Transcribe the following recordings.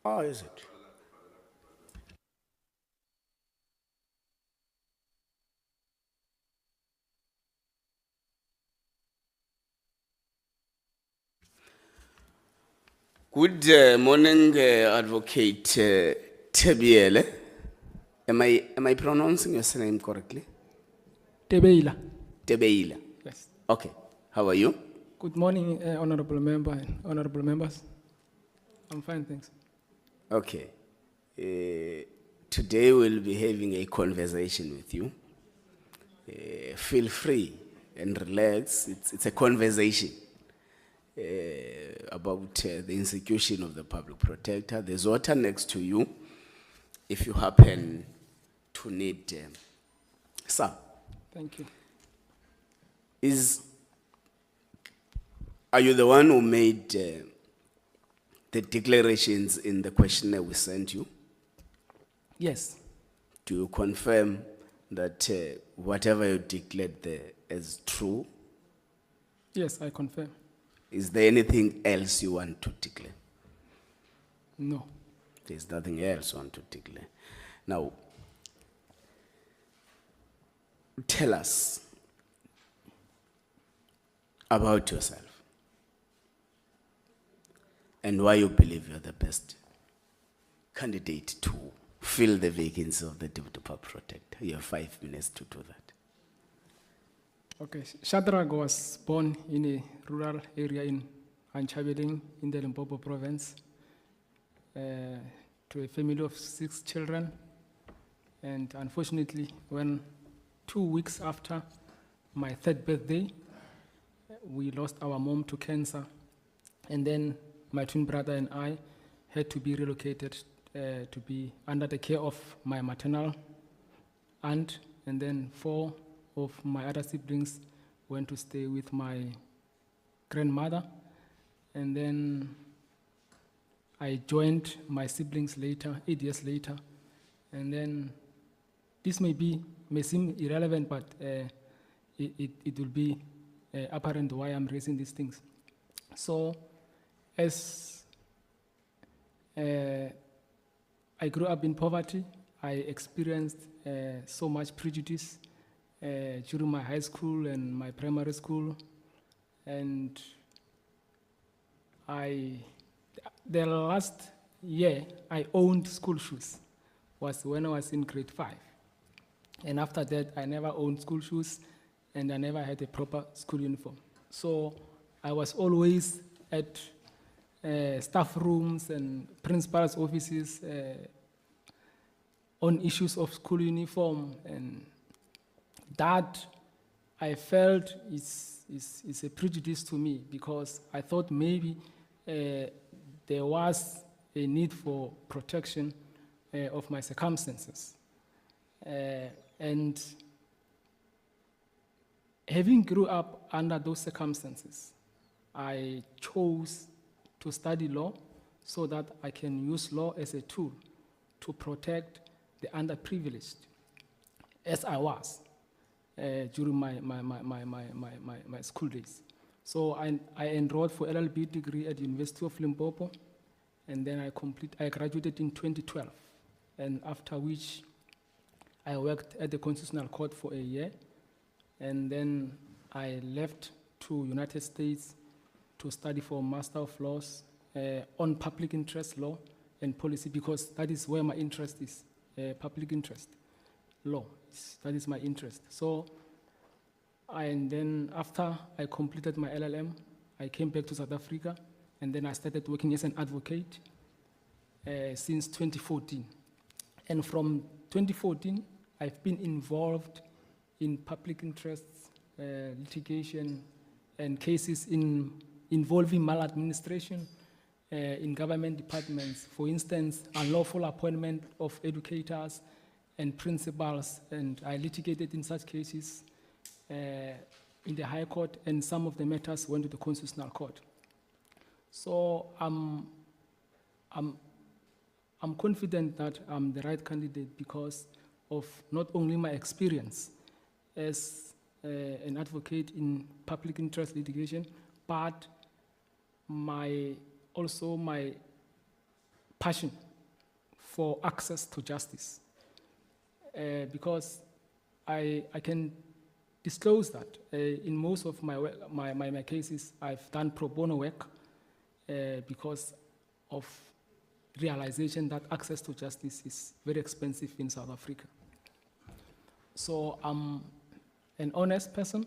Oh, is it? Good morning, Advocate Tebiele. Am I pronouncing your name correctly? Tebeila. Tebeila. Yes. Okay. How are you? Good morning, honorable member and honorable members. I'm fine, thanks. Okay. Today we'll be having a conversation with you. Feel free and relax. It's a conversation about the institution of the public protector. There's water next to you if you happen to need some. Thank you. Are you the one who made the declarations in the questionnaire we sent you? Yes. Do you confirm that whatever you declared there is true? Yes, I confirm. Is there anything else you want to declare? No. There's nothing else you want to declare. Now, tell us about yourself and why you believe you're the best candidate to fill the vacancy of the Deputy Public Protector. You have 5 minutes to do that. Okay. Shadrach was born in a rural area in Anchabeling in the Limpopo province to a family of 6 children. And unfortunately, when 2 weeks after my 3rd birthday, we lost our mom to cancer. And then my twin brother and I had to be relocated to be under the care of my maternal aunt. And then 4 of my other siblings went to stay with my grandmother. And then I joined my siblings later, 8 years later. And then this may seem irrelevant, but it will be apparent why I'm raising these things. So, as I grew up in poverty, I experienced so much prejudice during my high school and my primary school. And the last year I owned school shoes was when I was in grade 5. And after that, I never owned school shoes and I never had a proper school uniform. So I was always at staff rooms and principal's offices on issues of school uniform, and that I felt is a prejudice to me, because I thought maybe there was a need for protection of my circumstances. And having grew up under those circumstances, I chose to study law so that I can use law as a tool to protect the underprivileged, as I was during my school days. So I enrolled for LLB degree at the University of Limpopo, and then I graduated in 2012, and after which I worked at the Constitutional Court for a year, and then I left to United States to study for Master of Laws on public interest law and policy, because that is where my interest is, public interest law. That is my interest. So, and then after I completed my LLM, I came back to South Africa, and then I started working as an advocate since 2014. And from 2014, I've been involved in public interest litigation and cases involving maladministration in government departments. For instance, unlawful appointment of educators and principals, and I litigated in such cases in the High Court, and some of the matters went to the Constitutional Court. So I'm confident that I'm the right candidate because of not only my experience as an advocate in public interest litigation, but also my passion for access to justice, because I can disclose that in most of my cases, I've done pro bono work because of realization that access to justice is very expensive in South Africa. So I'm an honest person,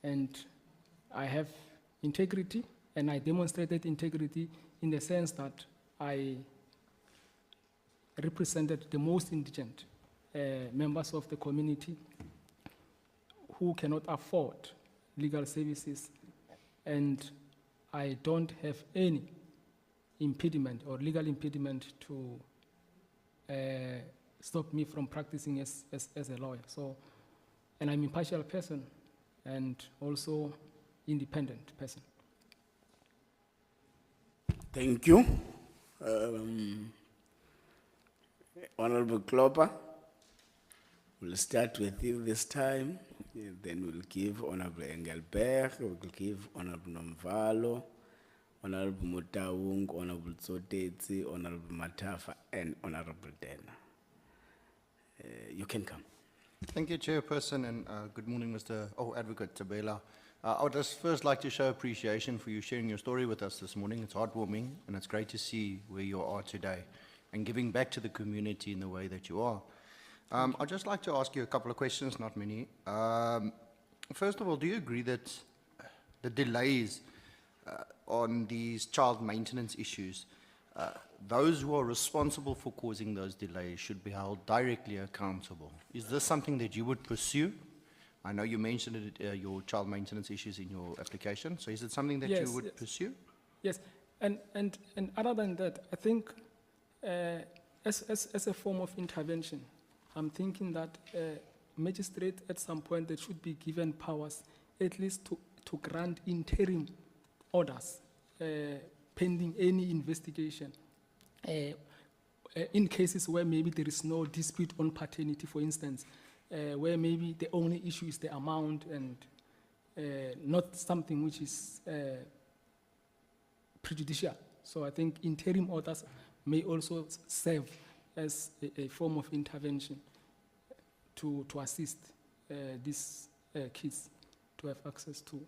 and I have integrity, and I demonstrated integrity in the sense that I represented the most indigent members of the community who cannot afford legal services, and I don't have any impediment or legal impediment to stop me from practicing as a lawyer. So, and I'm an impartial person and also independent person. Thank you. Honorable Klopper, we'll start with you this time. Then we'll give Honorable Engelberg, we'll give Honorable Nomvalo, Honorable Mutaung, Honorable Tsotetsi, Honorable Matafa, and Honorable Dena. You can come. Thank you, Chairperson, and good morning, Advocate Tabela. I would just first like to show appreciation for you sharing your story with us this morning. It's heartwarming, and it's great to see where you are today and giving back to the community in the way that you are. I'd just like to ask you a couple of questions, not many. First of all, do you agree that the delays on these child maintenance issues, those who are responsible for causing those delays should be held directly accountable? Is this something that you would pursue? I know you mentioned it, your child maintenance issues in your application, so is it something that you would pursue? Yes, and other than that, I think as a form of intervention, I'm thinking that magistrate at some point they should be given powers at least to grant interim orders pending any investigation. In cases where maybe there is no dispute on paternity, for instance, where maybe the only issue is the amount and not something which is prejudicial. So I think interim orders may also serve as a form of intervention to assist these kids to have access to.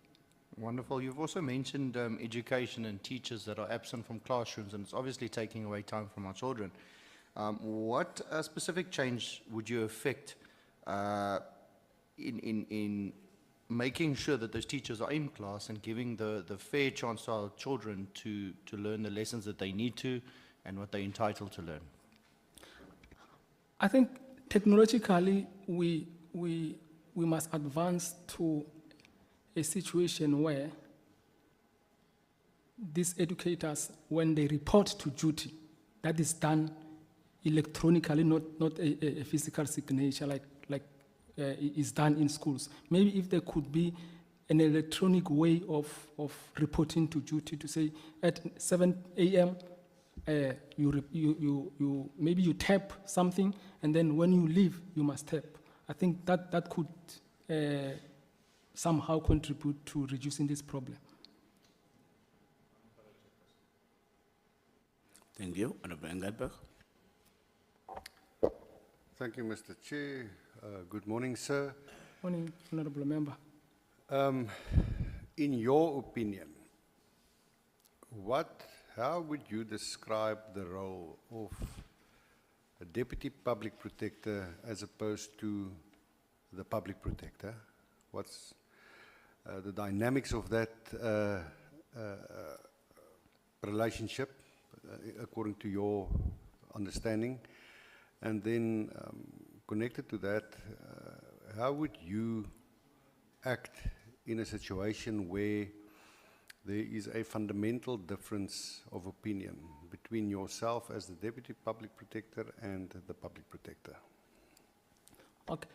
Wonderful. You've also mentioned education and teachers that are absent from classrooms, and it's obviously taking away time from our children. What specific change would you affect in making sure that those teachers are in class and giving the fair chance to our children to learn the lessons that they need to and what they're entitled to learn? I think technologically we must advance to a situation where these educators, when they report to duty, that is done electronically, not a physical signature like is done in schools. Maybe if there could be an electronic way of reporting to duty to say at 7 a.m. Maybe you tap something, and then when you leave, you must tap. I think that could somehow contribute to reducing this problem. Thank you. Honorable Engelberg. Thank you, Mr. Chair. Good morning, sir. Morning, Honorable Member. In your opinion, how would you describe the role of a deputy public protector as opposed to the public protector? What's the dynamics of that relationship, according to your understanding? And then connected to that, how would you act in a situation where there is a fundamental difference of opinion between yourself as the Deputy Public Protector and the Public Protector? Okay.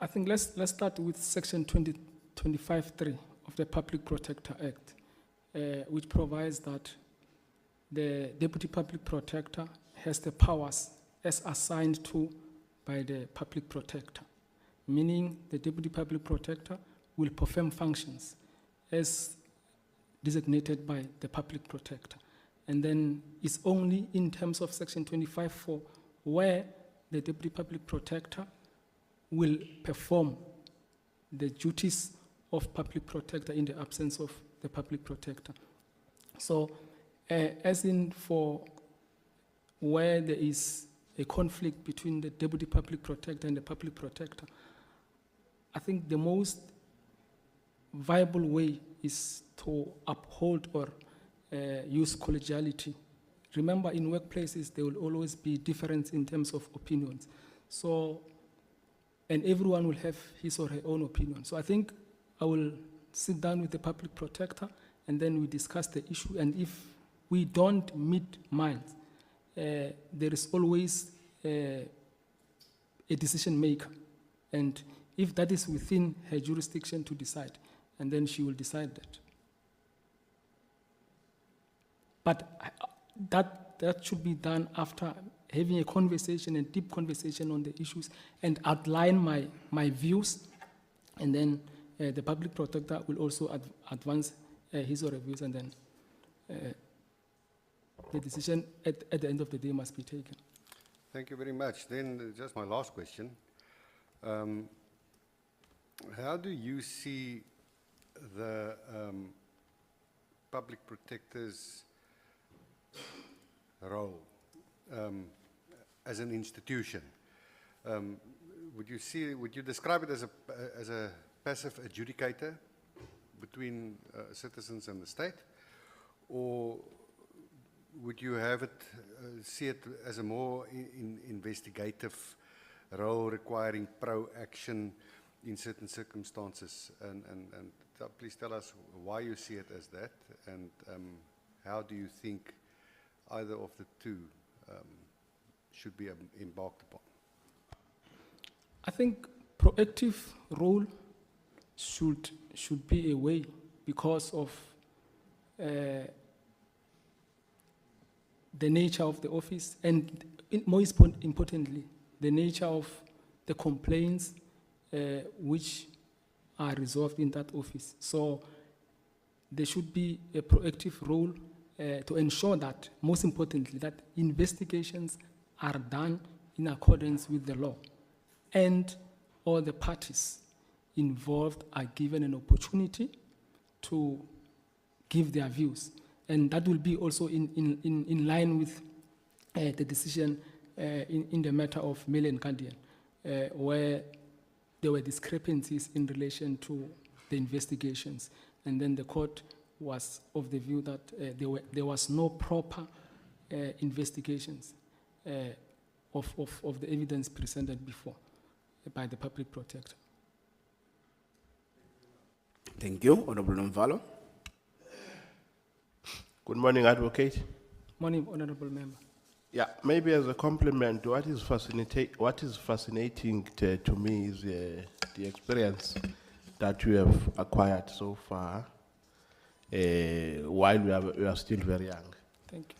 I think let's start with Section 25(3) of the Public Protector Act, which provides that the Deputy Public Protector has the powers as assigned to by the Public Protector, meaning the Deputy Public Protector will perform functions as designated by the Public Protector. And then it's only in terms of Section 25(4) where the Deputy Public Protector will perform the duties of Public Protector in the absence of the Public Protector. So, as in for where there is a conflict between the Deputy Public Protector and the Public Protector, I think the most viable way is to uphold or use collegiality. Remember, in workplaces, there will always be difference in terms of opinions. So, and everyone will have his or her own opinion. So I think I will sit down with the Public Protector and then we discuss the issue. And if we don't meet minds, there is always a decision maker. And if that is within her jurisdiction to decide, and then she will decide that. But that should be done after having a conversation, a deep conversation on the issues, and outline my views, and then the Public Protector will also advance his or her views, and then the decision at the end of the day must be taken. Thank you very much. Then just my last question. How do you see the Public Protector's role as an institution? Would you describe it as a passive adjudicator between citizens and the state, or would you have it see it as a more investigative role requiring pro-action in certain circumstances? And please tell us why you see it as that, and how do you think either of the two should be embarked upon? I think proactive role should be a way because of the nature of the office, and most importantly, the nature of the complaints which are resolved in that office. So there should be a proactive role to ensure that, most importantly, that investigations are done in accordance with the law, and all the parties involved are given an opportunity to give their views. And that will be also in line with the decision in the matter of Mele and Kandian, where there were discrepancies in relation to the investigations. And then the court was of the view that there was no proper investigations of the evidence presented before by the Public Protector. Thank you, Honorable Nomvalo. Good morning, Advocate. Morning, Honorable Member. Yeah, maybe as a compliment, what is fascinating to me is the experience that you have acquired so far while we are still very young. Thank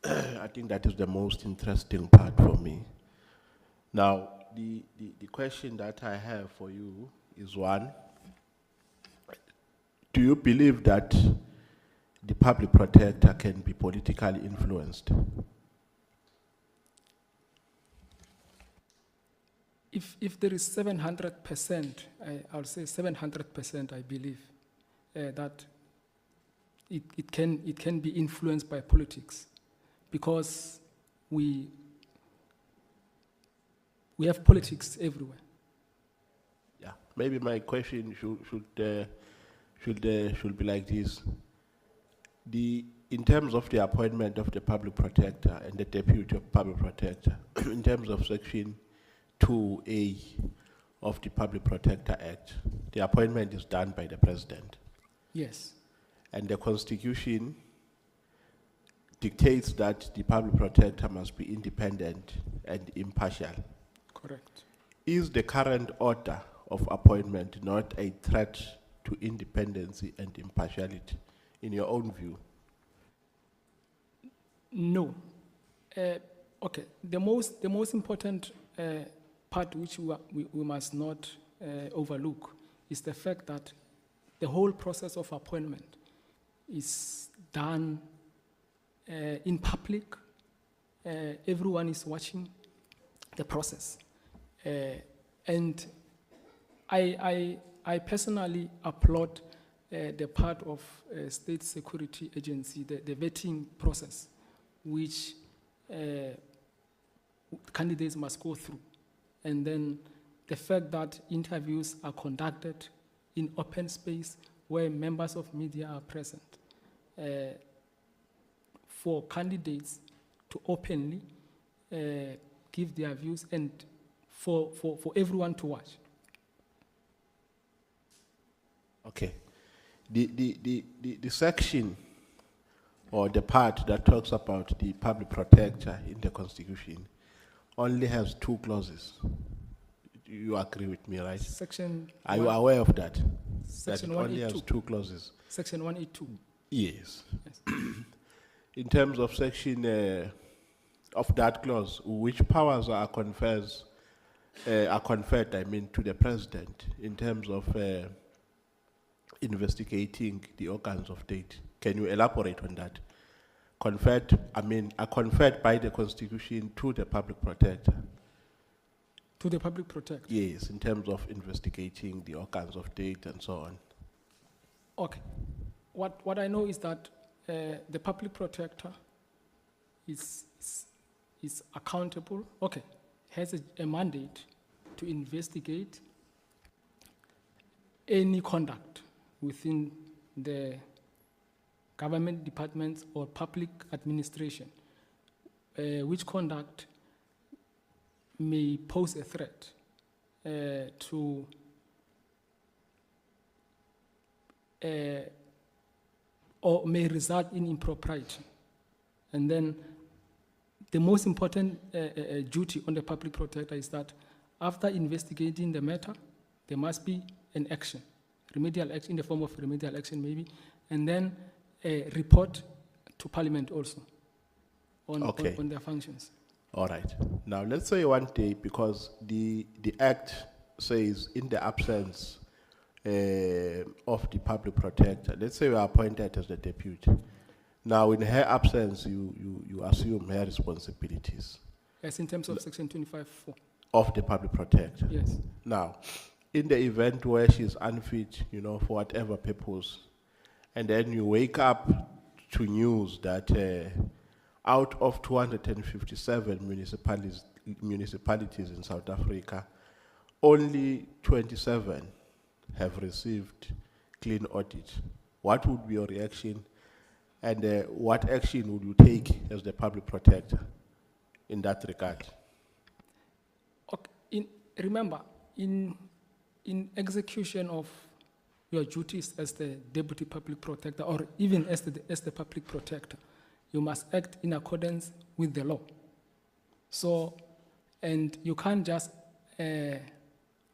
you. I think that is the most interesting part for me. Now, the question that I have for you is one: do you believe that the Public Protector can be politically influenced? If there is 700%, I'll say 700%, I believe that it can be influenced by politics, because we have politics everywhere. Yeah, maybe my question should be like this: in terms of the appointment of the Public Protector and the Deputy of Public Protector, in terms of Section 2A of the Public Protector Act, the appointment is done by the President. Yes. And the Constitution dictates that the Public Protector must be independent and impartial. Correct. Is the current order of appointment not a threat to independency and impartiality, in your own view? No. Okay. The most important part which we must not overlook is the fact that the whole process of appointment is done in public. Everyone is watching the process. And I personally applaud the part of State Security Agency, the vetting process, which candidates must go through. And then the fact that interviews are conducted in open space where members of media are present, for candidates to openly give their views and for everyone to watch. Okay. The section or the part that talks about the public protector in the Constitution only has 2 clauses. You agree with me, right? Section Are you one- aware of that? Section that it only has 182. 2 clauses. Section 182. Yes. Yes. In terms of section of that clause, which powers are conferred, I mean, to the president in terms of investigating the organs of state? Can you elaborate on that? Are conferred by the Constitution to the public protector. To the public protector. Yes, in terms of investigating the organs of state and so on. Okay. What I know is that the public protector is accountable, okay, has a mandate to investigate any conduct within the government departments or public administration, which conduct may pose a threat to or may result in impropriety. And then the most important duty on the public protector is that after investigating the matter, there must be an action, remedial action in the form of remedial action maybe, and then a report to Parliament also on their functions. All right. Now, let's say one day, because the Act says in the absence of the public protector, let's say you are appointed as the deputy. Now, in her absence, you assume her responsibilities Yes, in terms of Section 25(4). of the public protector. Yes. Now, in the event where she's unfit, for whatever purpose, and then you wake up to news that out of 257 municipalities in South Africa, only 27 have received clean audit. What would be your reaction, and what action would you take as the public protector in that regard? Okay. Remember, in execution of your duties as the deputy public protector, or even as the public protector, you must act in accordance with the law. So, and you can't just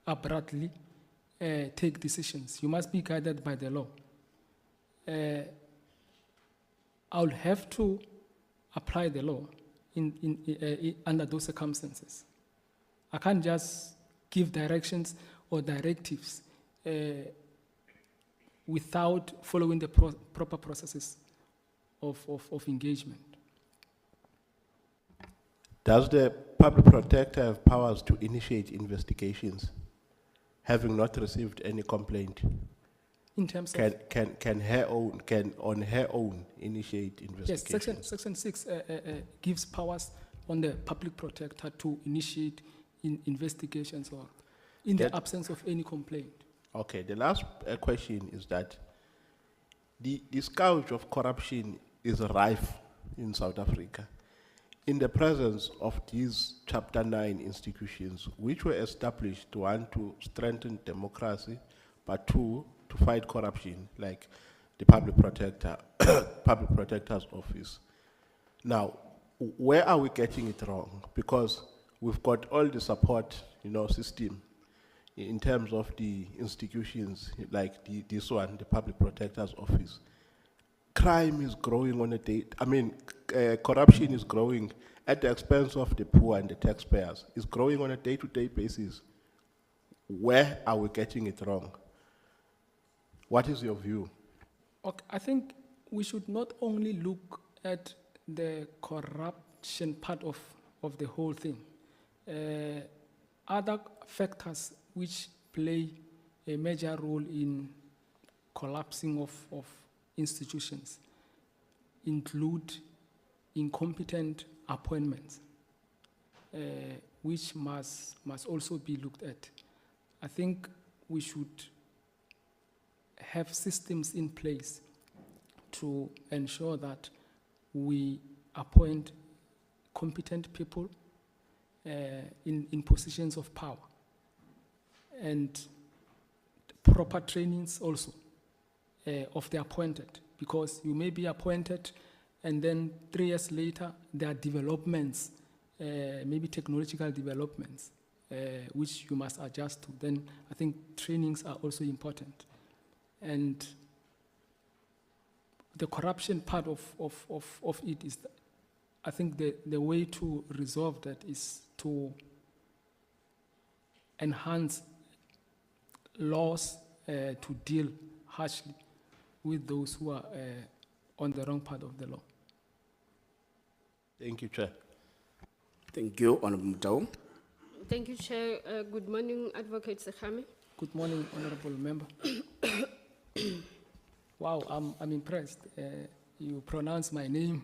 abruptly take decisions. You must be guided by the law. I'll have to apply the law under those circumstances. I can't just give directions or directives without following the proper processes of engagement. Does the public protector have powers to initiate investigations, having not received any complaint? In terms Can of on her own initiate yes, investigations? section 6 gives powers on the public protector to initiate investigations or in the That- absence of any complaint. Okay, the last question is that the scourge of corruption is rife in South Africa. In the presence of these Chapter 9 institutions, which were established, 1, to strengthen democracy, but 2, to fight corruption, like the public protector, public protector's office. Now, where are we getting it wrong? Because we've got all the support, system in terms of the institutions like this one, the public protector's office. Crime is growing on a day. Corruption is growing at the expense of the poor and the taxpayers. It's growing on a day-to-day basis. Where are we getting it wrong? What is your view? Okay, I think we should not only look at the corruption part of the whole thing. Other factors which play a major role in collapsing of institutions include incompetent appointments, which must also be looked at. I think we should have systems in place to ensure that we appoint competent people in positions of power, and proper trainings also of the appointed, because you may be appointed and then 3 years later there are developments, maybe technological developments, which you must adjust to. Then I think trainings are also important. And the corruption part of it is, I think the way to resolve that is to enhance laws to deal harshly with those who are on the wrong part of the law. Thank you, Chair. Thank you, Honorable Mutau. Thank you, Chair. Good morning, Advocate Sekame. Good morning, Honorable Member. Wow, I'm impressed. You pronounce my name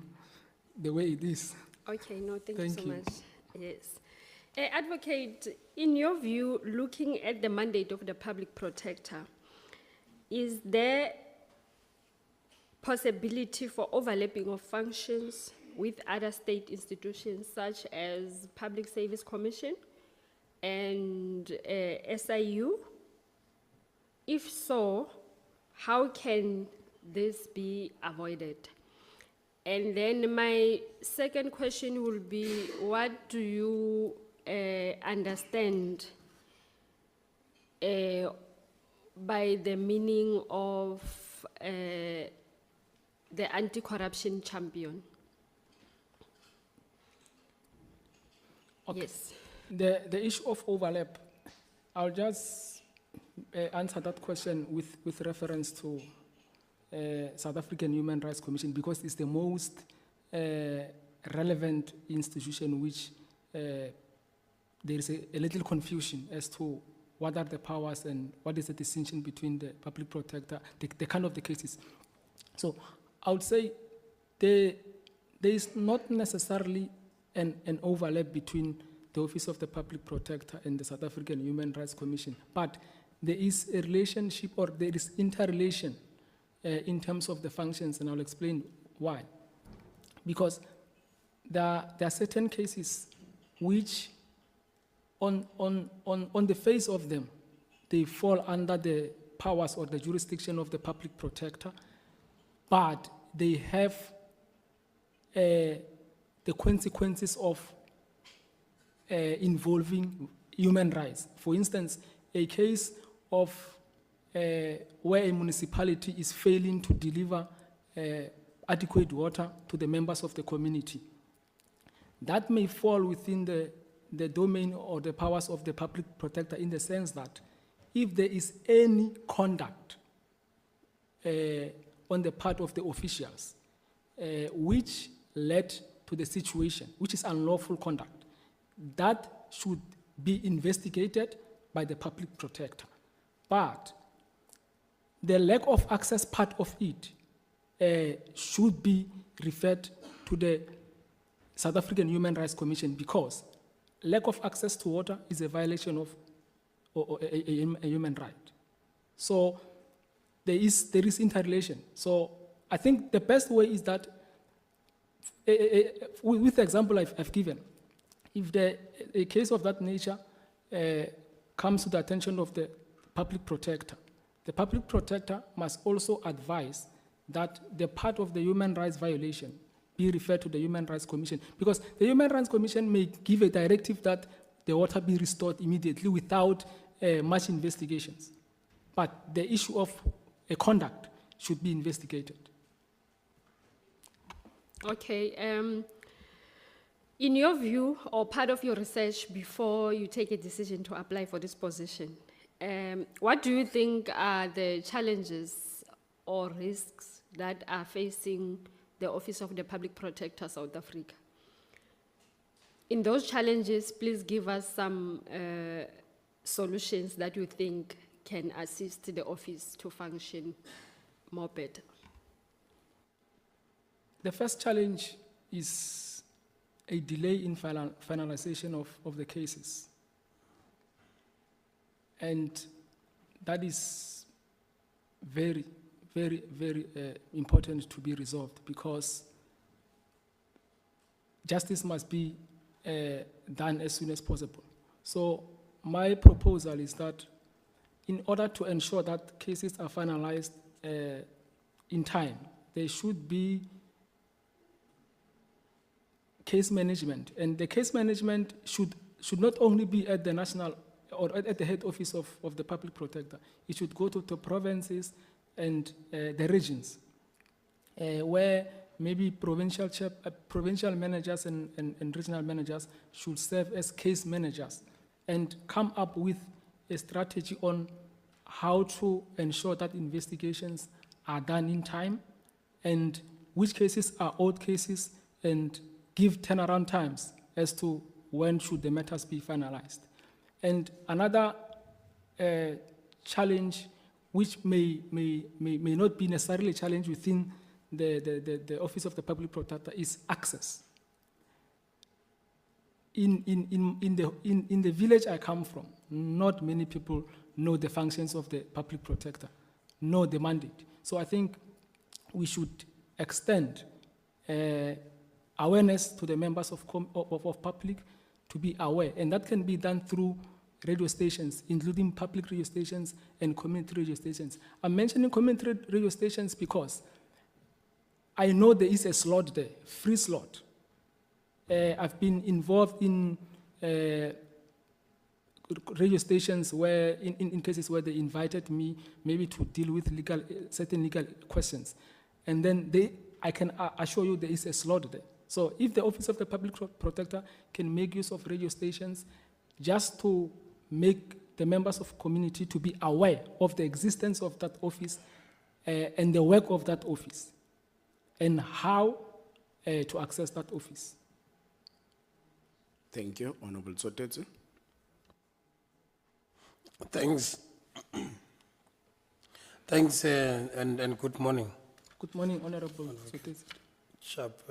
the way it is. Okay, no, thank you Thank so you. much. Yes. Advocate, in your view, looking at the mandate of the public protector, is there possibility for overlapping of functions with other state institutions such as Public Service Commission and SIU? If so, how can this be avoided? And then my second question will be, what do you understand by the meaning of the anti-corruption champion? Okay. Yes. The issue of overlap, I'll just answer that question with reference to South African Human Rights Commission, because it's the most relevant institution which there is a little confusion as to what are the powers and what is the distinction between the public protector, the kind of the cases. So I would say there is not necessarily an overlap between the Office of the Public Protector and the South African Human Rights Commission, but there is a relationship, or there is interrelation in terms of the functions, and I'll explain why. Because there are certain cases which, on the face of them, they fall under the powers or the jurisdiction of the public protector, but they have the consequences of involving human rights. For instance, a case of where a municipality is failing to deliver adequate water to the members of the community. That may fall within the domain or the powers of the public protector, in the sense that if there is any conduct on the part of the officials which led to the situation, which is unlawful conduct, that should be investigated by the public protector. But the lack of access part of it should be referred to the South African Human Rights Commission, because lack of access to water is a violation of a human right. So there is interrelation. So I think the best way is that, with the example I've given, if a case of that nature comes to the attention of the public protector must also advise that the part of the human rights violation be referred to the Human Rights Commission, because the Human Rights Commission may give a directive that the water be restored immediately without much investigations. But the issue of a conduct should be investigated. Okay. In your view, or part of your research before you take a decision to apply for this position, what do you think are the challenges or risks that are facing the Office of the Public Protector South Africa. In those challenges, please give us some solutions that you think can assist the office to function more better. The first challenge is a delay in finalization of the cases. And that is very, very, very important to be resolved, because justice must be done as soon as possible. So my proposal is that in order to ensure that cases are finalized in time, there should be case management, and the case management should not only be at the national or at the head office of the public protector. It should go to the provinces and the regions, where maybe provincial managers and regional managers should serve as case managers and come up with a strategy on how to ensure that investigations are done in time and which cases are old cases, and give turnaround times as to when should the matters be finalized. And another challenge, which may not be necessarily a challenge within the Office of the Public Protector, is access. In the village I come from, not many people know the functions of the public protector, know the mandate. So I think we should extend awareness to the members of public to be aware, and that can be done through radio stations, including public radio stations and community radio stations. I'm mentioning community radio stations because I know there is a slot there, free slot. I've been involved in radio stations where, in cases where they invited me maybe to deal with certain legal questions. And then I can assure you there is a slot there. So if the Office of the Public Protector can make use of radio stations just to make the members of community to be aware of the existence of that office and the work of that office and how to access that office. Thank you, Honorable Sotetsu. Thanks. Thanks and good morning. Good morning, Honorable Sotetsu. Sharp.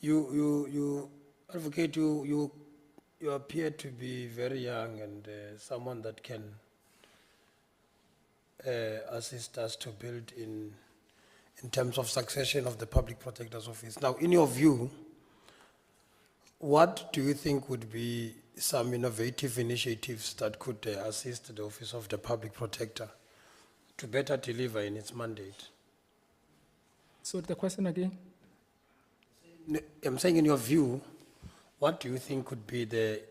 You advocate, you appear to be very young and someone that can assist us to build in terms of succession of the Public Protector's Office. Now, in your view, what do you think would be some innovative initiatives that could assist the Office of the Public Protector to better deliver in its mandate? So the question again? I'm saying, in your view, what do you think could be the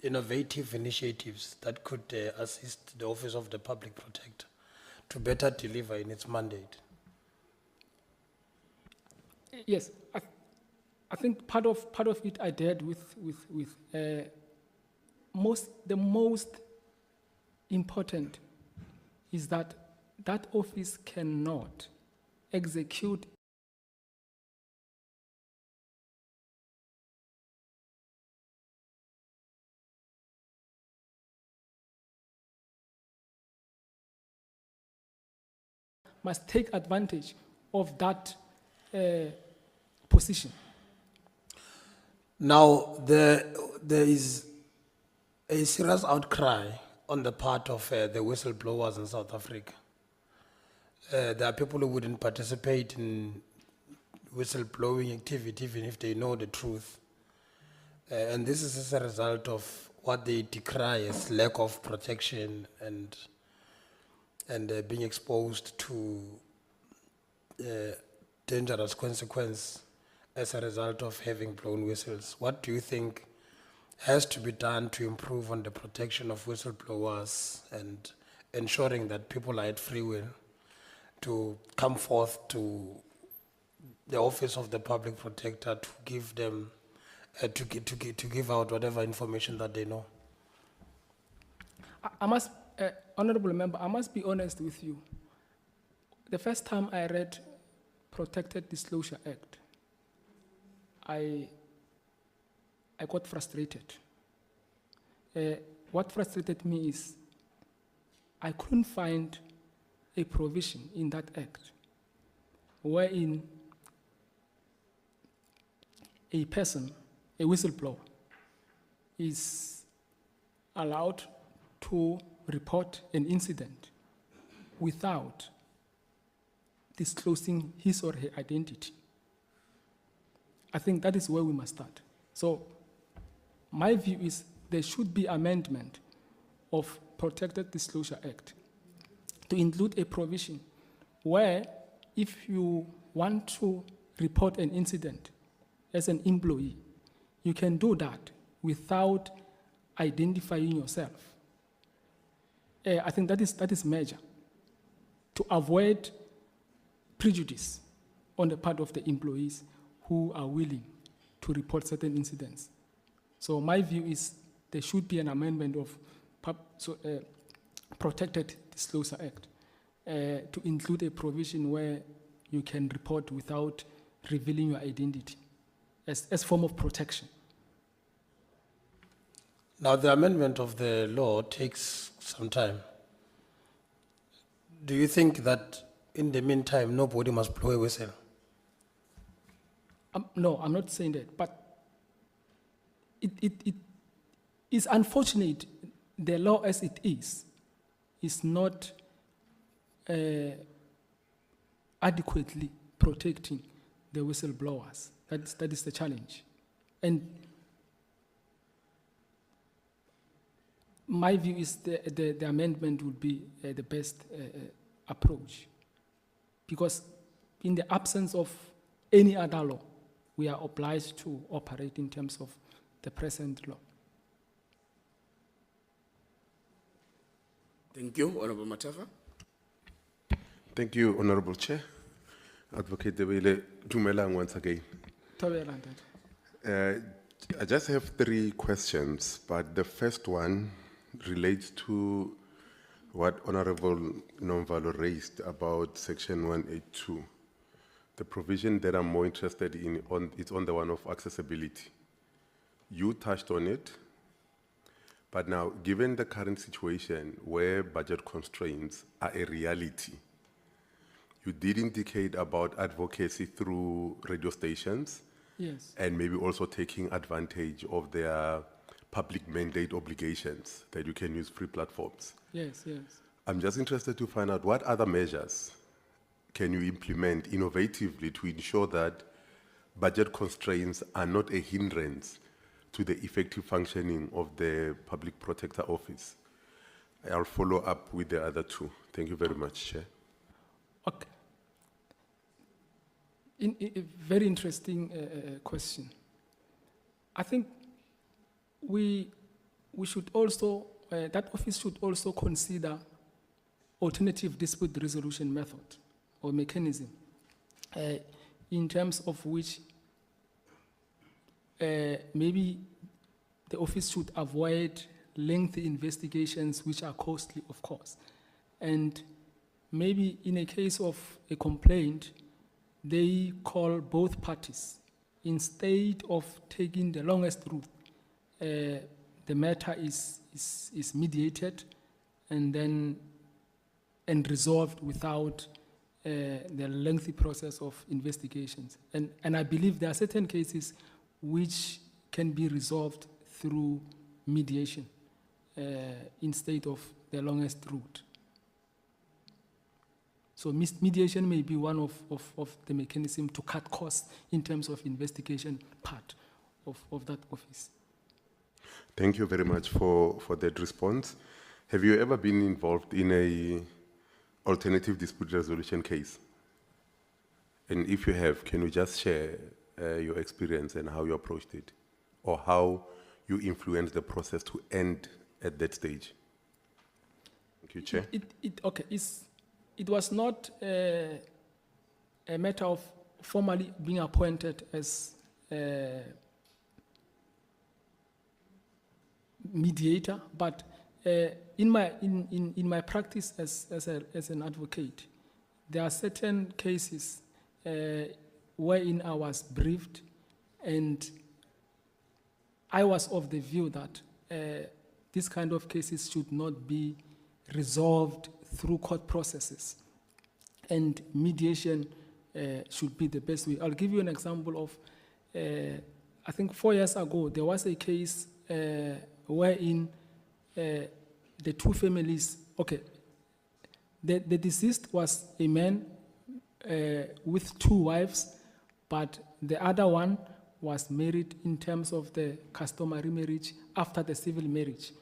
innovative initiatives that could assist the Office of the Public Protector to better deliver in its mandate? Yes, I think part of it I did with the most important is that office cannot execute must take advantage of that position. Now, there is a serious outcry on the part of the whistleblowers in South Africa. There are people who wouldn't participate in whistleblowing activity even if they know the truth. And this is as a result of what they decry as lack of protection and being exposed to dangerous consequence as a result of having blown whistles. What do you think has to be done to improve on the protection of whistleblowers and ensuring that people are at free will to come forth to the Office of the Public Protector to give them, to give out whatever information that they know? I must, Honorable Member, I must be honest with you. The first time I read Protected Disclosure Act, I got frustrated. What frustrated me is I couldn't find a provision in that act wherein a person, a whistleblower, is allowed to report an incident without disclosing his or her identity. I think that is where we must start. So my view is there should be amendment of Protected Disclosure Act to include a provision where if you want to report an incident as an employee, you can do that without identifying yourself. I think that is major to avoid prejudice on the part of the employees who are willing to report certain incidents. So my view is there should be an amendment of Protected Disclosure Act to include a provision where you can report without revealing your identity as form of protection. Now, the amendment of the law takes some time. Do you think that in the meantime, nobody must blow a whistle? No, I'm not saying that, but it is unfortunate the law as it is not adequately protecting the whistleblowers. That is the challenge. And my view is the amendment would be the best approach. Because in the absence of any other law, we are obliged to operate in terms of the present law. Thank you, Honorable Matafa. Thank you, Honorable Chair. Advocate Debele Dumelang once again. Thobela, Ntate. I just have 3 questions, but the first one relates to what Honorable Nomvalo raised about Section 182. The provision that I'm more interested in it's on the one of accessibility. You touched on it, but now, given the current situation where budget constraints are a reality, you did indicate about advocacy through radio stations. Yes. And maybe also taking advantage of their public mandate obligations that you can use free platforms. Yes. I'm just interested to find out what other measures can you implement innovatively to ensure that budget constraints are not a hindrance to the effective functioning of the Public Protector Office. I'll follow up with the other 2. Thank you very much, Chair. Okay. A very interesting question. I think we should also, that office should also consider alternative dispute resolution method or mechanism in terms of which maybe the office should avoid lengthy investigations which are costly, of course. And maybe in a case of a complaint, they call both parties. Instead of taking the longest route, the matter is mediated and resolved without the lengthy process of investigations. And I believe there are certain cases which can be resolved through mediation instead of the longest route. So mediation may be one of the mechanism to cut costs in terms of investigation part of that office. Thank you very much for that response. Have you ever been involved in a alternative dispute resolution case? And if you have, can you just share your experience and how you approached it, or how you influenced the process to end at that stage? Thank you, Chair. It was not a matter of formally being appointed as mediator, but in my practice as an advocate, there are certain cases wherein I was briefed, and I was of the view that these kind of cases should not be resolved through court processes, and mediation should be the best way. I'll give you an example of, I think 4 years ago, there was a case wherein the two families, okay, the deceased was a man with 2 wives, but the other one was married in terms of the customary marriage after the civil marriage.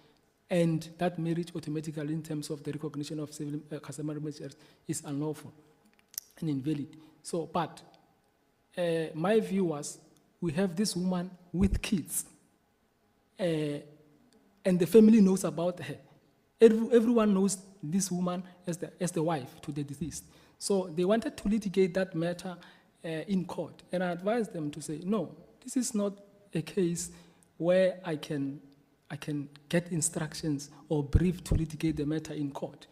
And that marriage automatically, in terms of the recognition of civil customary marriage, is unlawful and invalid. So, but my view was, we have this woman with kids, and the family knows about her. Everyone knows this woman as the wife to the deceased. So they wanted to litigate that matter in court, and I advised them to say, no, this is not a case where I can get instructions or brief to litigate the matter in court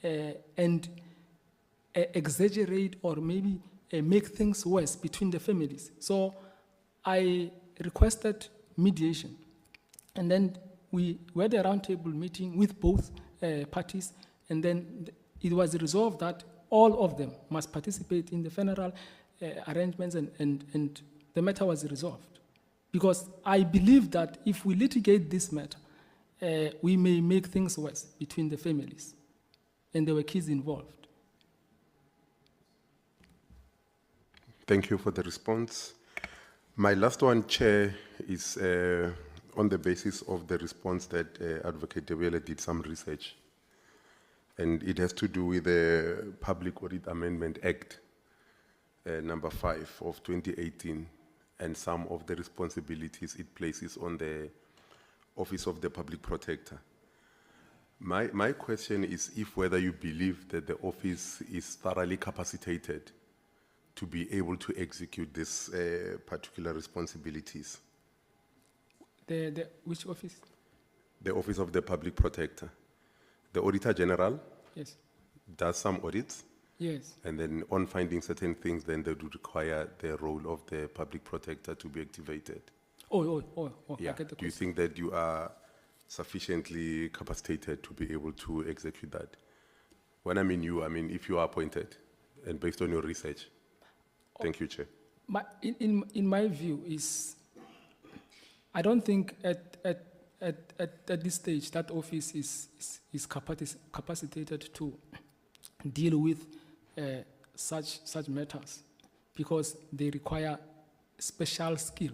and exaggerate or maybe make things worse between the families. So I requested mediation, and then we had a roundtable meeting with both parties, and then it was resolved that all of them must participate in the funeral arrangements, and the matter was resolved. Because I believe that if we litigate this matter, we may make things worse between the families, and there were kids involved. Thank you for the response. My last one, Chair, is on the basis of the response that Advocate Debele did some research. And it has to do with the Public Audit Amendment Act, number 5 of 2018, and some of the responsibilities it places on the Office of the Public Protector. My question is if whether you believe that the office is thoroughly capacitated to be able to execute these particular responsibilities. Which office? The Office of the Public Protector. The Auditor General Yes. does some audits, Yes. and then on finding certain things, then they would require the role of the Public Protector to be activated. Oh, Yeah. I get the Do you question. think that you are sufficiently capacitated to be able to execute that? When I mean you, I mean if you are appointed and based on your research. Thank you, Chair. In my view is, I don't think at this stage that office is capacitated to deal with such matters, because they require special skill,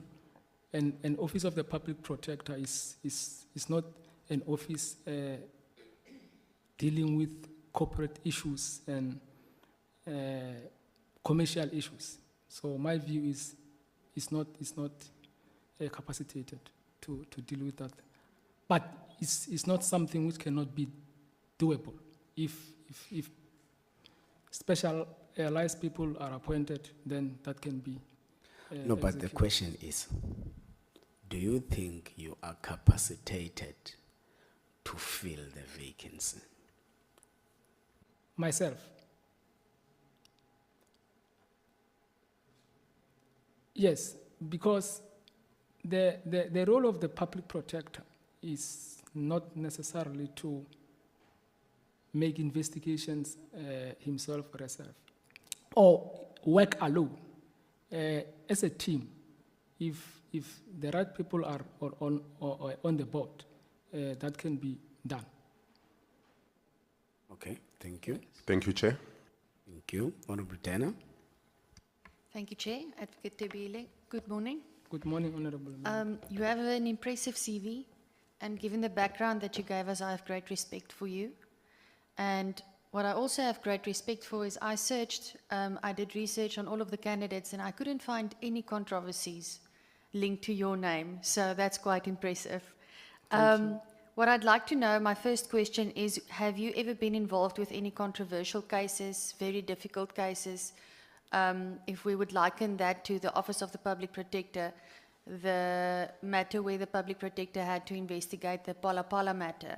and an Office of the Public Protector is not an office dealing with corporate issues and commercial issues. So my view is not capacitated to deal with that. But it's not something which cannot be doable. If specialized people are appointed, then that can be No, but the executed. question is, do you think you are capacitated to fill the vacancy? Myself. Yes, because the role of the public protector is not necessarily to make investigations himself or herself, or work alone. As a team, if the right people are on the board, that can be done. Okay, thank you. Thank you, Chair. Thank you. Honorable Tanner. Thank you, Chair. Advocate Tebile, good morning. Good morning, Honorable Member. You have an impressive CV, and given the background that you gave us, I have great respect for you. And what I also have great respect for is I did research on all of the candidates, and I couldn't find any controversies linked to your name, so that's quite impressive. What I'd like to know, my first question is, have you ever been involved with any controversial cases, very difficult cases? If we would liken that to the Office of the Public Protector, the matter where the Public Protector had to investigate the Pala Pala matter,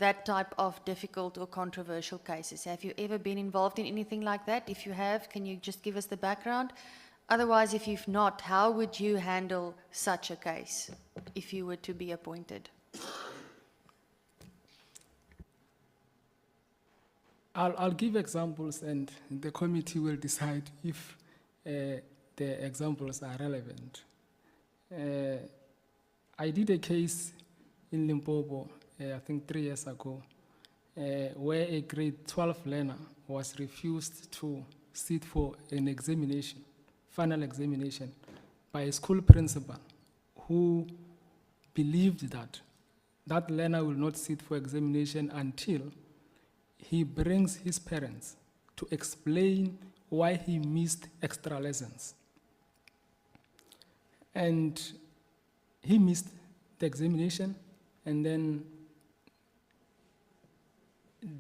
that type of difficult or controversial cases? Have you ever been involved in anything like that? If you have, can you just give us the background? Otherwise, if you've not, how would you handle such a case if you were to be appointed? I'll give examples and the committee will decide if the examples are relevant. I did a case in Limpopo, I think 3 years ago, where a grade 12 learner was refused to sit for an examination, final examination, by a school principal who believed that that learner will not sit for examination until he brings his parents to explain why he missed extra lessons. And he missed the examination, and then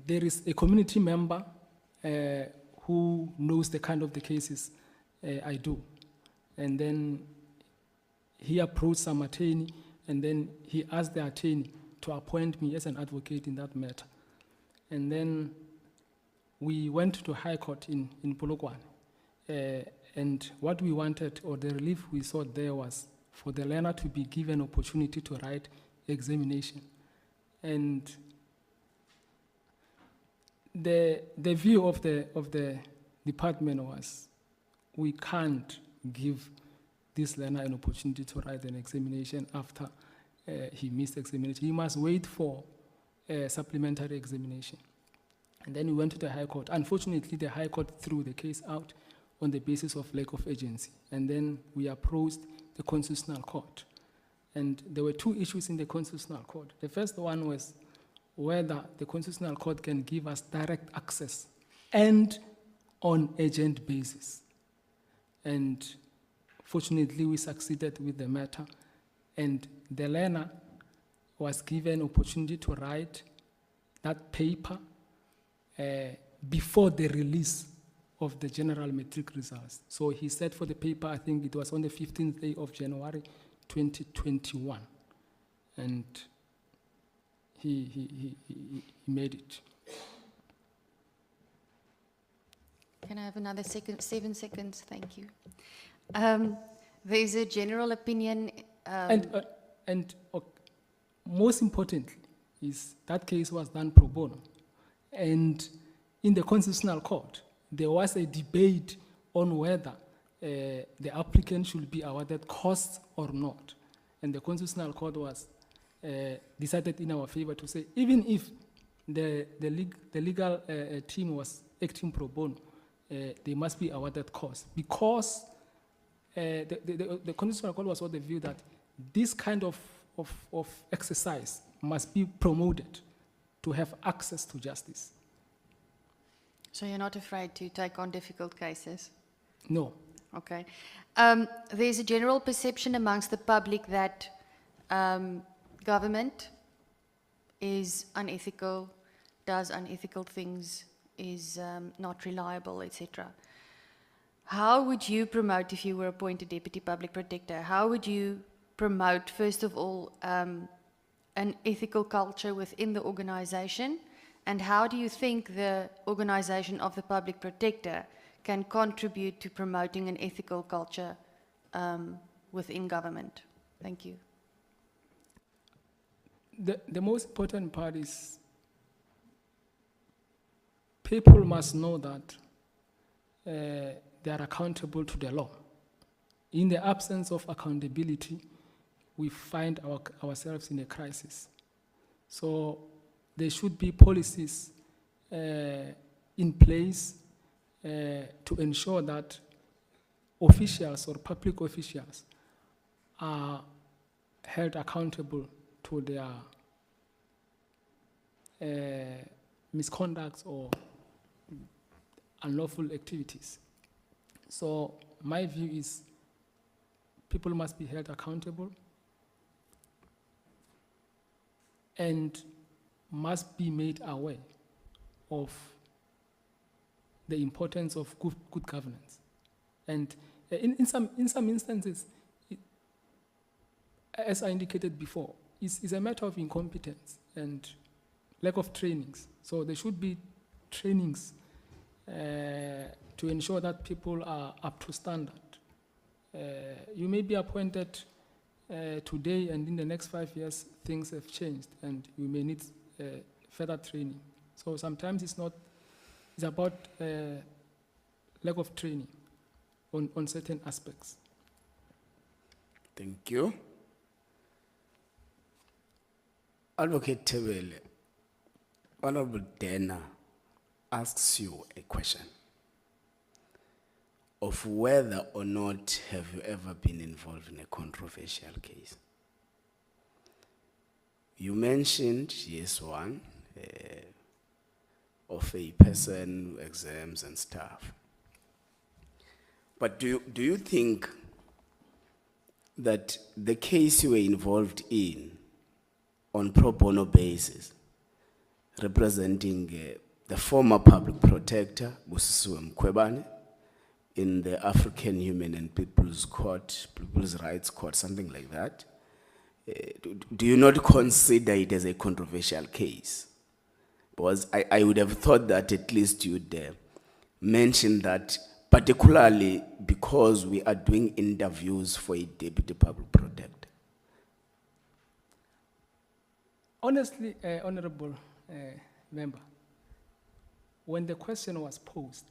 there is a community member who knows the kind of the cases I do. And then he approached some attorney, and then he asked the attorney to appoint me as an advocate in that matter. And then we went to High Court in Polokwane. And what we wanted, or the relief we sought there, was for the learner to be given opportunity to write examination. And the view of the department was, we can't give this learner an opportunity to write an examination after he missed examination. He must wait for a supplementary examination. And then we went to the High Court. Unfortunately, the High Court threw the case out on the basis of lack of agency. And then we approached the Constitutional Court. And there were two issues in the Constitutional Court. The first one was whether the Constitutional Court can give us direct access and on urgent basis. And fortunately, we succeeded with the matter. And the learner was given opportunity to write that paper before the release of the general matric results. So he said for the paper, I think it was on the 15th day of January 2021. And he made it. Can I have another 7 seconds? Thank you. There's a general opinion. Most importantly, is that case was done pro bono. And in the Constitutional Court, there was a debate on whether the applicant should be awarded costs or not. And the Constitutional Court was decided in our favor to say, even if the legal team was acting pro bono, they must be awarded costs, because the Constitutional Court was of the view that this kind of exercise must be promoted to have access to justice. So you're not afraid to take on difficult cases? No. Okay. There's a general perception amongst the public that government is unethical, does unethical things, is not reliable, etc. How would you promote, if you were appointed Deputy Public Protector, how would you promote, first of all, an ethical culture within the organization? And how do you think the organization of the Public Protector can contribute to promoting an ethical culture within government? Thank you. The most important part is people must know that they are accountable to the law. In the absence of accountability, we find ourselves in a crisis. So there should be policies in place to ensure that officials or public officials are held accountable to their misconduct or unlawful activities. So my view is people must be held accountable and must be made aware of the importance of good governance. And in some instances, as I indicated before, it's a matter of incompetence. And lack of trainings. So there should be trainings to ensure that people are up to standard. You may be appointed today, and in the next 5 years, things have changed, and you may need further training. So sometimes it's about lack of training on certain aspects. Thank you. Advocate Tebele, Honorable Dana asks you a question of whether or not have you ever been involved in a controversial case. You mentioned, yes, one, of a person, exams and stuff. But do you think that the case you were involved in on pro bono basis, representing the former public protector, Busisiwe Mkhwebane, in the African Human and People's Court, People's Rights Court, something like that, do you not consider it as a controversial case? Because I would have thought that at least you'd mention that, particularly because we are doing interviews for a deputy public protector. Honestly, Honorable Member, when the question was posed,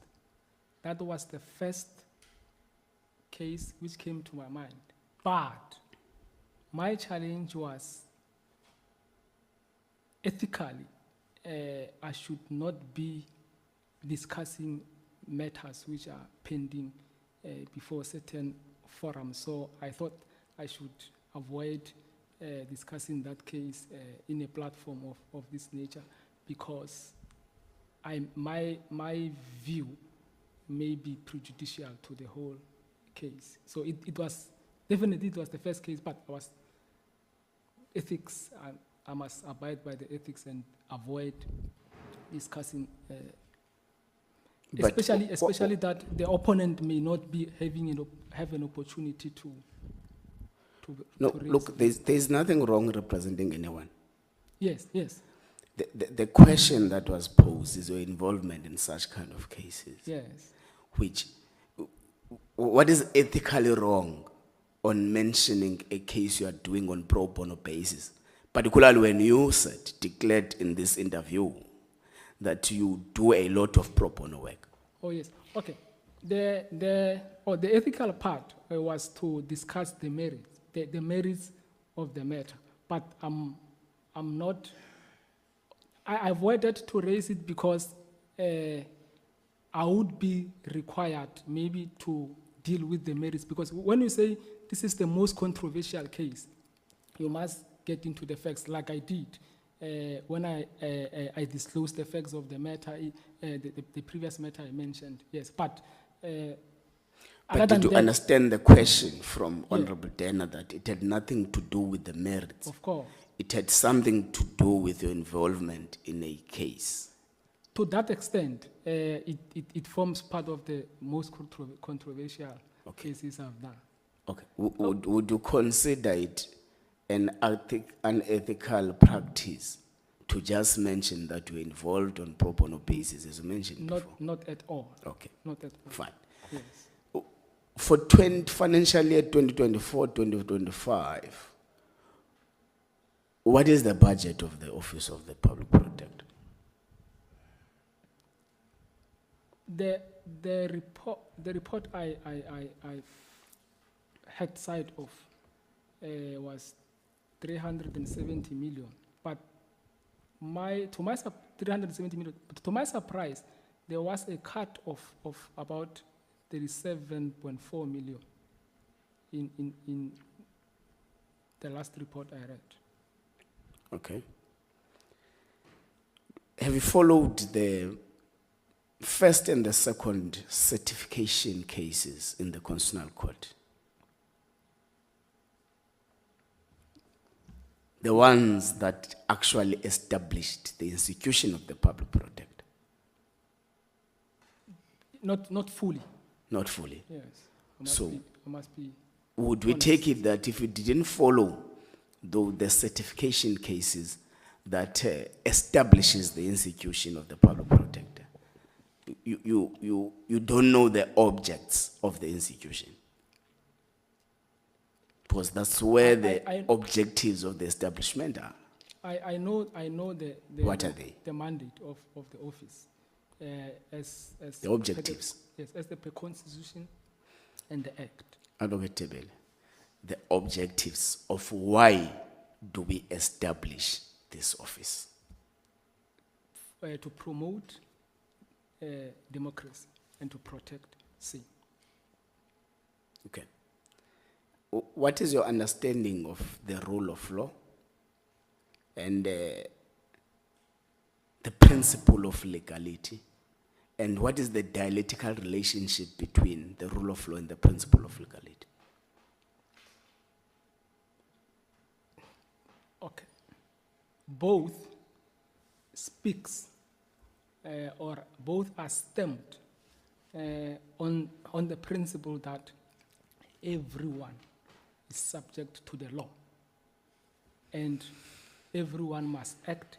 that was the first case which came to my mind. But my challenge was ethically, I should not be discussing matters which are pending before certain forums. So I thought I should avoid discussing that case in a platform of this nature, because my view may be prejudicial to the whole case. So it was the first case, but I was ethics. I must abide by the ethics and avoid discussing, especially that the opponent may not be have an opportunity to raise. Look, there's nothing wrong representing anyone. Yes. The question that was posed is your involvement in such kind of cases. Yes. What is ethically wrong on mentioning a case you are doing on pro bono basis, particularly when you declared in this interview that you do a lot of pro bono work? Oh yes. Okay. The ethical part was to discuss the merits, the merits of the matter. But I'm not. I avoided to raise it because I would be required maybe to deal with the merits, because when you say this is the most controversial case, you must get into the facts, like I did when I disclosed the facts of the matter, the previous matter I mentioned. Yes, but did you understand the question from Honorable Dana that it had nothing to do with the merits? Of course. It had something to do with your involvement in a case. To that extent, it forms part of the most controversial cases I've done. Okay. Would you consider it an unethical practice to just mention that you're involved on pro bono basis, as you mentioned before? Not at all. Okay. Not at all. Fine. Yes. For financial year 2024-2025, what is the budget of the Office of the Public Protector? The report I had sight of was 370 million, but 370 million. But to my surprise, there was a cut of about 37.4 million in the last report I read. Okay. Have you followed the first and the second certification cases in the Constitutional Court? The ones that actually established the institution of the public protector? Not fully. Not fully. Yes. I must be would we honest. take it that if you didn't follow the certification cases, that establishes the institution of the public protector. You don't know the objects of the institution. Because that's where the objectives of the establishment are. I know the What are they? The mandate of the office, as The objectives. Yes, as the Constitution and the Act. Advocate Tebele, the objectives of why do we establish this office? To promote democracy and to protect sin. Okay. What is your understanding of the rule of law and the principle of legality? And what is the dialectical relationship between the rule of law and the principle of legality? Okay. Both speaks or both are stemmed on the principle that everyone is subject to the law and everyone must act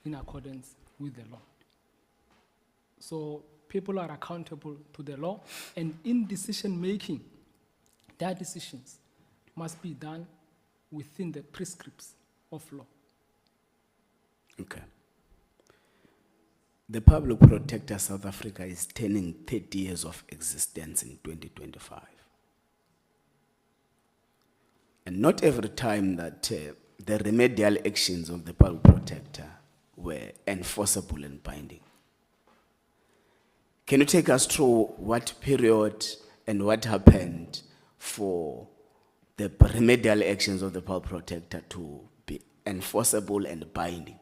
in accordance with the law. So people are accountable to the law, and in decision making, their decisions must be done within the prescripts of law. Okay. The Public Protector South Africa is turning 30 years of existence in 2025. And not every time that the remedial actions of the Public Protector were enforceable and binding. Can you take us through what period and what happened for the remedial actions of the Public Protector to be enforceable and binding?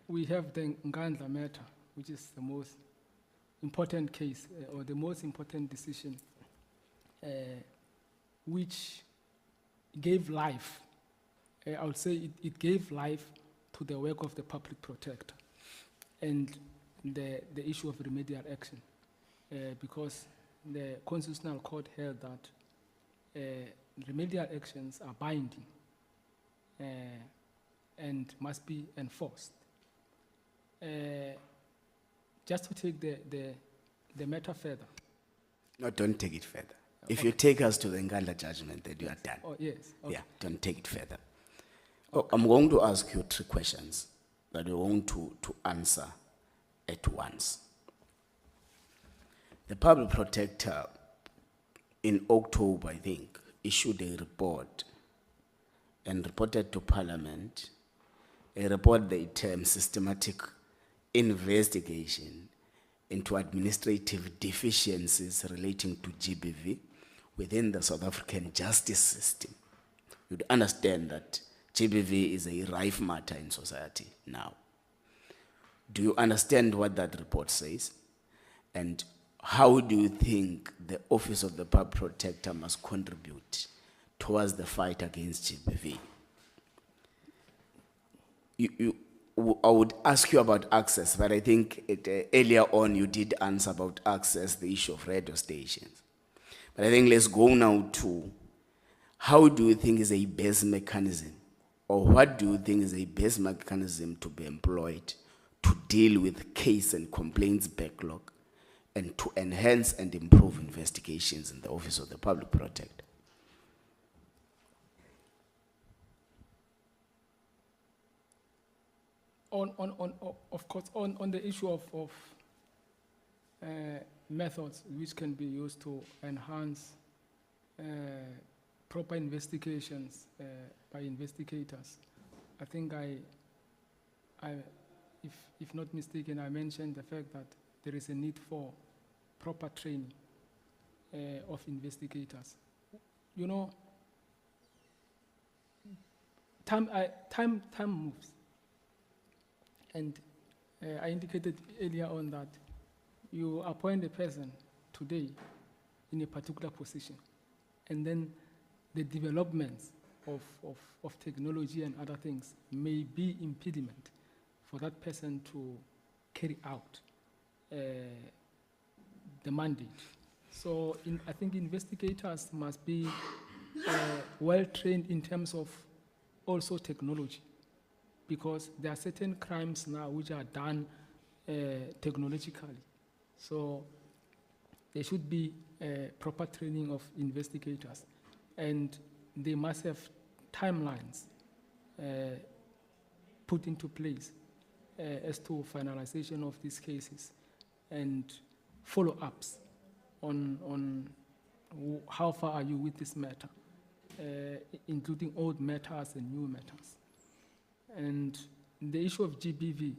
We have the Ngandla matter, which is the most important case or the most important decision, which gave life, I would say it gave life to the work of the Public Protector and the issue of remedial action, because the Constitutional Court held that remedial actions are binding and must be enforced. Just to take the matter further. No, don't take it further. If you take us to the Ngandla judgment, then you are done. Oh, yes. Okay. Yeah, don't take it further. Oh, I'm going to ask you 3 questions that you're going to answer at once. The Public Protector, in October, I think, issued a report and reported to Parliament, a report they termed Systematic Investigation into Administrative Deficiencies Relating to GBV within the South African justice system. You'd understand that GBV is a rife matter in society now. Do you understand what that report says? And how do you think the Office of the Public Protector must contribute towards the fight against GBV? I would ask you about access, but I think earlier on you did answer about access, the issue of radio stations. But I think let's go now to how do you think is a best mechanism, or what do you think is a best mechanism to be employed to deal with case and complaints backlog and to enhance and improve investigations in the Office of the Public Protector? Of course, on the issue of methods which can be used to enhance proper investigations by investigators, I think if not mistaken, I mentioned the fact that there is a need for proper training of investigators. You know, time moves. And I indicated earlier on that you appoint a person today in a particular position, and then the developments of technology and other things may be impediment for that person to carry out the mandate. So I think investigators must be well trained in terms of also technology, because there are certain crimes now which are done technologically. So there should be proper training of investigators, and they must have timelines put into place as to finalization of these cases and follow-ups on how far are you with this matter, including old matters and new matters. And the issue of GBV,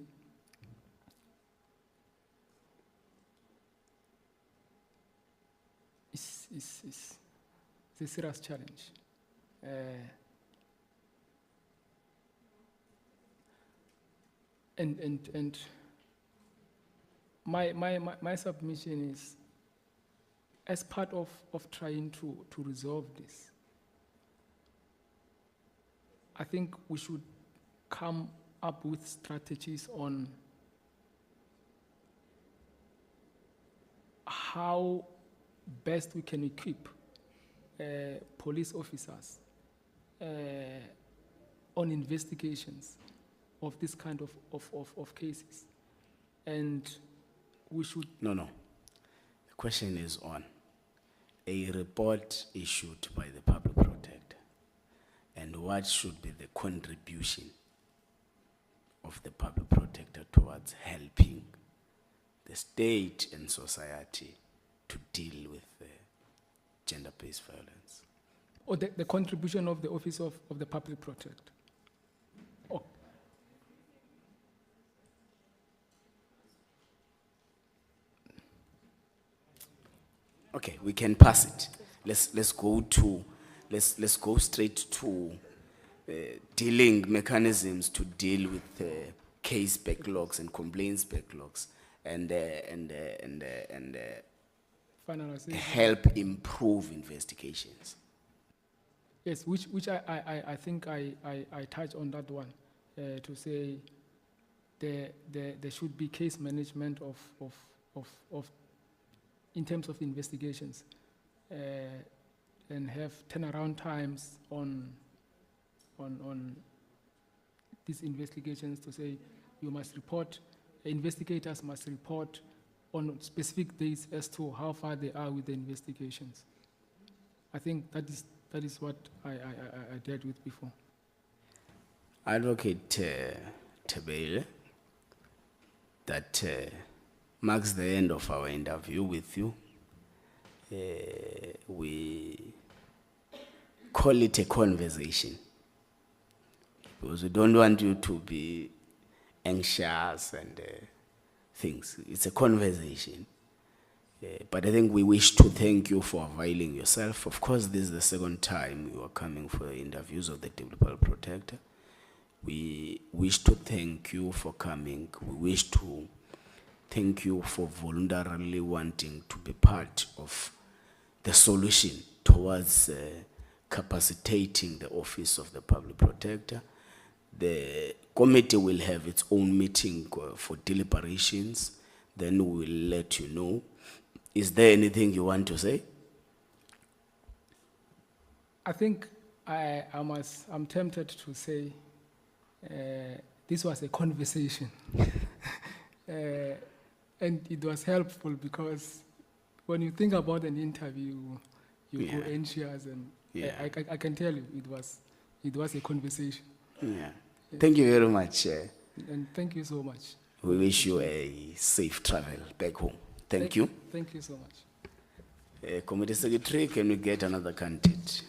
is a serious challenge. And my submission is, as part of trying to resolve this, I think we should come up with strategies on how best we can equip police officers on investigations of this kind of cases. And we should... No. The question is on a report issued by the public protector, and what should be the contribution of the public protector towards helping the state and society to deal with gender-based violence. Or the contribution of the Office of the Public Protector. Oh. Okay, we can pass it. Let's go straight to dealing mechanisms to deal with case backlogs and complaints backlogs, and Finalization. help improve investigations. Yes, which I think I touched on that one, to say there should be case management of in terms of investigations, and have turnaround times on these investigations, to say you must report, investigators must report on specific dates as to how far they are with the investigations. I think that is what I dealt with before. Advocate Tabele, that marks the end of our interview with you. We call it a conversation, because we don't want you to be anxious and things. It's a conversation. But I think we wish to thank you for availing yourself. Of course, this is the second time you are coming for interviews of the Deputy Public Protector. We wish to thank you for coming. We wish to thank you for voluntarily wanting to be part of the solution towards capacitating the Office of the Public Protector. The committee will have its own meeting for deliberations. Then we will let you know. Is there anything you want to say? I think I'm tempted to say this was a conversation. And it was helpful, because when you think about an interview, you go anxious, and I can tell you it was a conversation. Yeah. Thank you very much. And thank you so much. We wish you a safe travel back home. Thank you. Thank you so much. Committee Secretary, can we get another candidate?